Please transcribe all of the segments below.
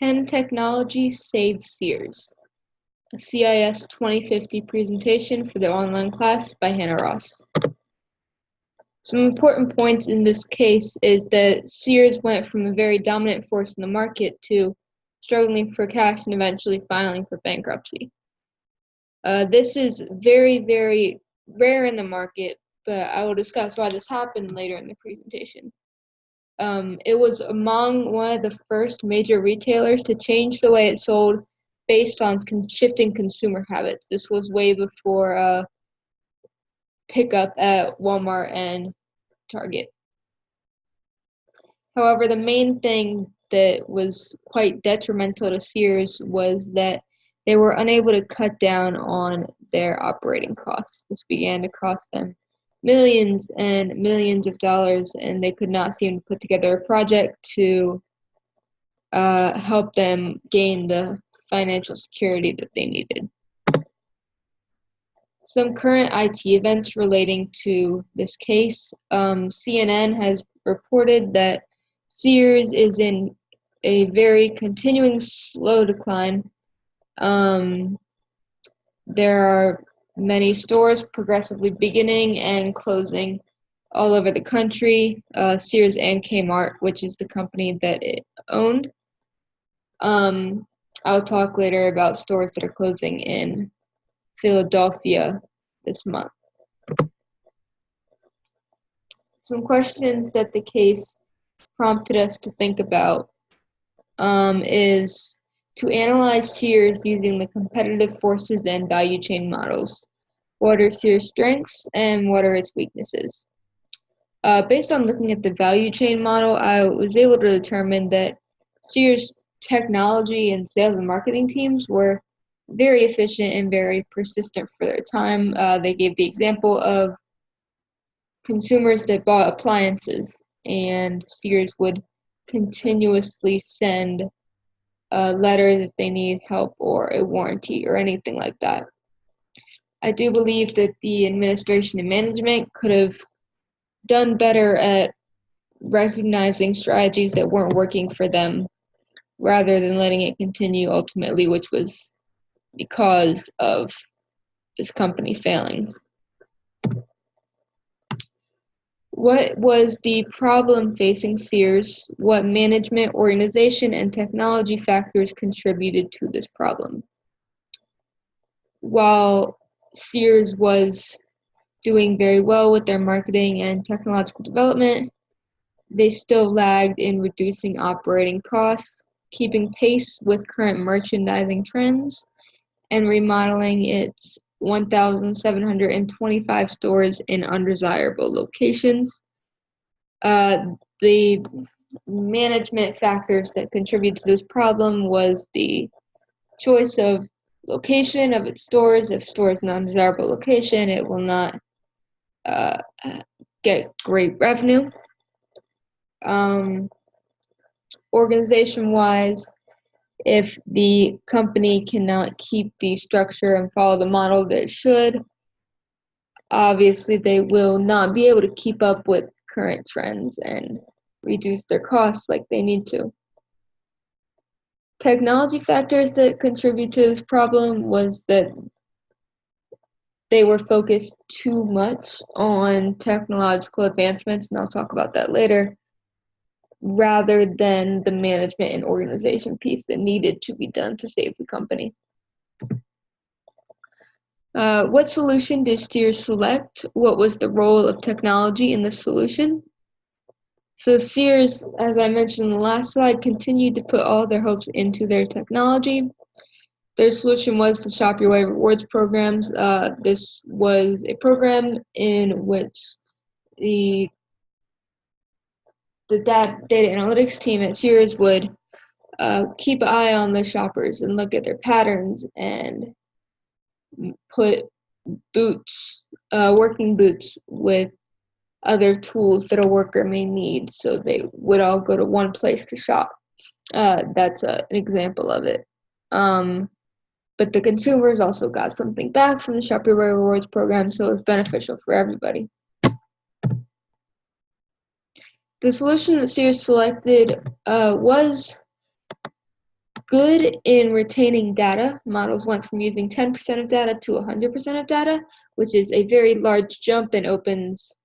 Can technology save Sears? A CIS 2050 presentation for the online class by Hannah Ross. Some important points in this case is that Sears went from a very dominant force in the market to struggling for cash and eventually filing for bankruptcy. This is very, very rare in the market, but I will discuss why this happened later in the presentation. It was among one of the first major retailers to change the way it sold based on shifting consumer habits. This was way before pickup at Walmart and Target. However, the main thing that was quite detrimental to Sears was that they were unable to cut down on their operating costs. This began to cost them millions and millions of dollars, and they could not seem to put together a project to help them gain the financial security that they needed. Some current IT events relating to this case. CNN has reported that Sears is in a very continuing slow decline. There are many stores progressively beginning and closing all over the country, Sears and Kmart, which is the company that it owned. I'll talk later about stores that are closing in Philadelphia this month. Some questions that the case prompted us to think about is to analyze Sears using the competitive forces and value chain models. What are Sears' strengths and what are its weaknesses? Based on looking at the value chain model, I was able to determine that Sears' technology and sales and marketing teams were very efficient and very persistent for their time. They gave the example of consumers that bought appliances, and Sears would continuously send letters if they need help or a warranty or anything like that. I do believe that the administration and management could have done better at recognizing strategies that weren't working for them rather than letting it continue ultimately, which was because of this company failing. What was the problem facing Sears? What management, organization, and technology factors contributed to this problem? While Sears was doing very well with their marketing and technological development, they still lagged in reducing operating costs, keeping pace with current merchandising trends, and remodeling its 1,725 stores in undesirable locations. The management factors that contribute to this problem was the choice of location of its stores. If stores in an undesirable location, it will not get great revenue. Organization-wise, if the company cannot keep the structure and follow the model that it should, obviously they will not be able to keep up with current trends and reduce their costs like they need to. Technology factors that contribute to this problem was that they were focused too much on technological advancements, and I'll talk about that later, rather than the management and organization piece that needed to be done to save the company. What solution did Sears select? What was the role of technology in the solution? So Sears, as I mentioned in the last slide, continued to put all their hopes into their technology. Their solution was the Shop Your Way rewards programs. This was a program in which the data analytics team at Sears would keep an eye on the shoppers and look at their patterns and put boots, working boots with other tools that a worker may need, so they would all go to one place to shop. That's an example of it. But the consumers also got something back from the Shop Your Way rewards program, so it was beneficial for everybody. The solution that Sears selected was good in retaining data. Models went from using 10% of data to 100% of data, which is a very large jump and opens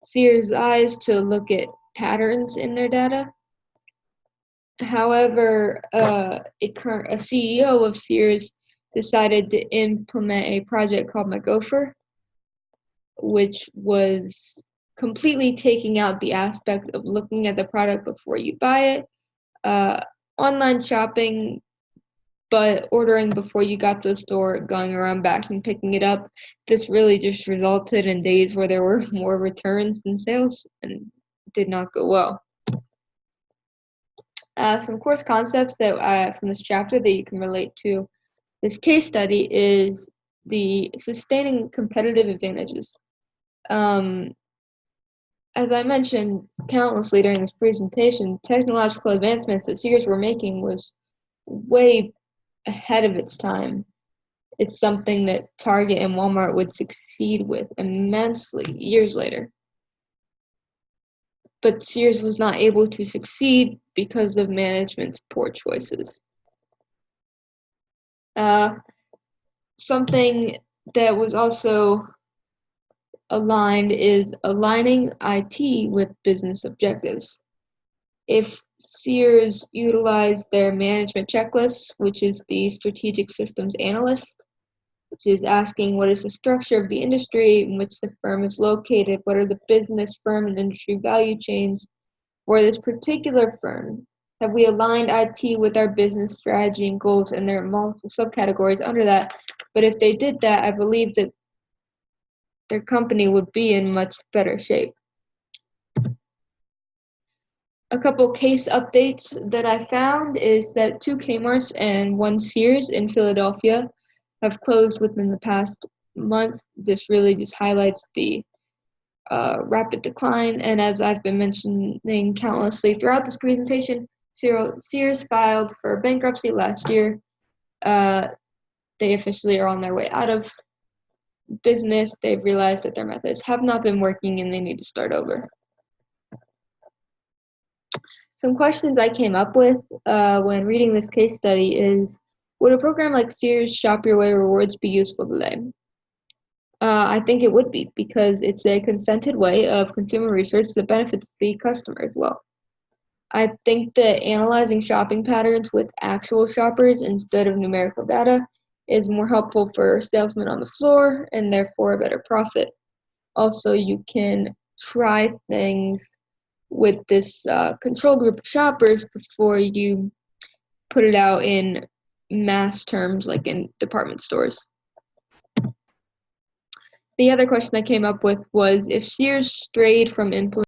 Sears' eyes to look at patterns in their data. However, a CEO of Sears decided to implement a project called my Gopher, which was completely taking out the aspect of looking at the product before you buy it, online shopping, but ordering before you got to the store, going around back and picking it up. This really just resulted in days where there were more returns than sales and did not go well. Some course concepts that from this chapter that you can relate to this case study is the sustaining competitive advantages. As I mentioned countlessly during this presentation, technological advancements that Sears were making was way ahead of its time. It's something that Target and Walmart would succeed with immensely years later. But Sears was not able to succeed because of management's poor choices. Something that was also aligned is aligning IT with business objectives. If Sears utilized their management checklist, which is the strategic systems analyst, which is asking what is the structure of the industry in which the firm is located, what are the business, firm, and industry value chains for this particular firm. Have we aligned IT with our business strategy and goals? And there are multiple subcategories under that. But if they did that, I believe that their company would be in much better shape. A couple case updates that I found is that 2 Kmarts and 1 Sears in Philadelphia have closed within the past month. This really just highlights the rapid decline, and as I've been mentioning countlessly throughout this presentation, Sears filed for bankruptcy last year. They officially are on their way out of business. They've realized that their methods have not been working and they need to start over. Some questions I came up with when reading this case study is, would a program like Sears Shop Your Way Rewards be useful today? I think it would be, because it's a consented way of consumer research that benefits the customer as well. I think that analyzing shopping patterns with actual shoppers instead of numerical data is more helpful for salesmen on the floor and therefore a better profit. Also, you can try things with this control group of shoppers before you put it out in mass terms like in department stores. The other question I came up with was, if Sears strayed from implementing